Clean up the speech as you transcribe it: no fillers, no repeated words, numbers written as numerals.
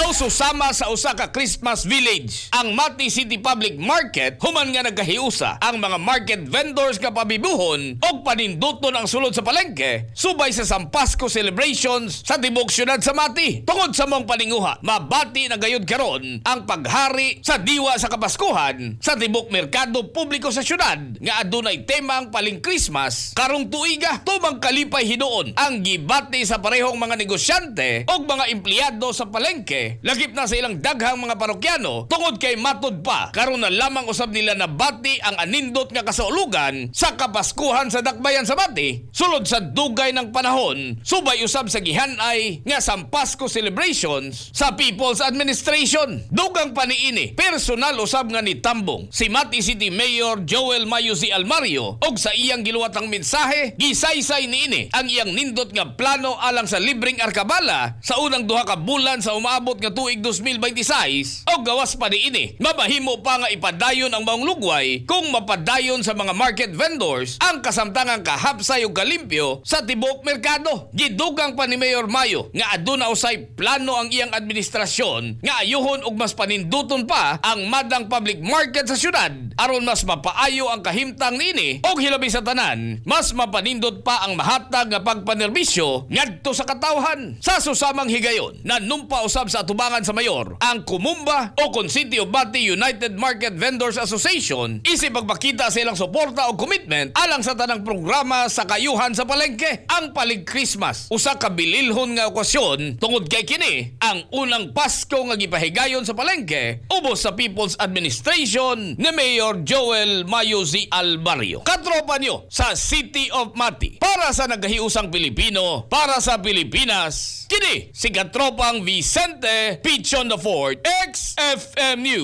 Daw susama sa usa ka Christmas village ang Mati City Public Market human nga nagkahiusa ang mga market vendors nga pabibuhon og paninduton ang sulod sa palengke subay sa Sampasko celebrations sa tibuok syudad sa Mati. Tungod sa mong paninguha, mabati na gayud karon ang paghari sa diwa sa Kapaskuhan sa tibuok merkado publiko sa syudad nga adunay temang paling Christmas karong tuiga. Tumang kalipay hinuon ang gibati sa parehong mga negosyante og mga empleyado sa palengke lagip na sa ilang daghang mga parokyano tungod kay matud pa karon na lamang usab nila nabati ang anindot nga kasaulugan sa Kapaskuhan sa dakbayan sa Mati sulod sa dugay ng panahon subay usab sa gihanay nga Sampasko celebrations sa People's Administration. Dugang paniini personal usab nga nitambong si Mati City Mayor Joel Mayo C. Almario og sa iyang giluwatang mensahe gisaysay niini ang iyang nindot nga plano alang sa libreng arkabala sa unang duha ka bulan sa umaabot nga tuig 2026 og gawas pa niini mabahimo pa nga ipadayon ang maong lugway kung mapadayon sa mga market vendors ang kasamtangang kahapsay ug kalimpyo sa tibuok merkado. Gidugang pa ni Mayor Mayo nga aduna usay plano ang iyang administrasyon nga ayuhon og mas paninduton pa ang madang public market sa syudad aron mas mapaayo ang kahimtang niini og hilabi sa tanan mas mapanindot pa ang mahatag nga pagpanerbisyo ngadto sa katawhan. Sa susamang higayon nanumpa usab sa atubangan sa mayor ang Kumumba o City of Mati United Market Vendors Association isip pagpakita sa ilang suporta o commitment alang sa tanang programa sa kayuhan sa palengke. Ang Palig Christmas usa ka bililhon nga okasyon tungod kay kini ang unang Pasko nga gipahigayon sa palengke ubos sa People's Administration ni Mayor Joel Mayo Z. Almario. Katropa nyo sa City of Mati para sa nagahiusang Pilipino para sa Pilipinas. Kini si katropang Vicente Pichon IV, XFM News.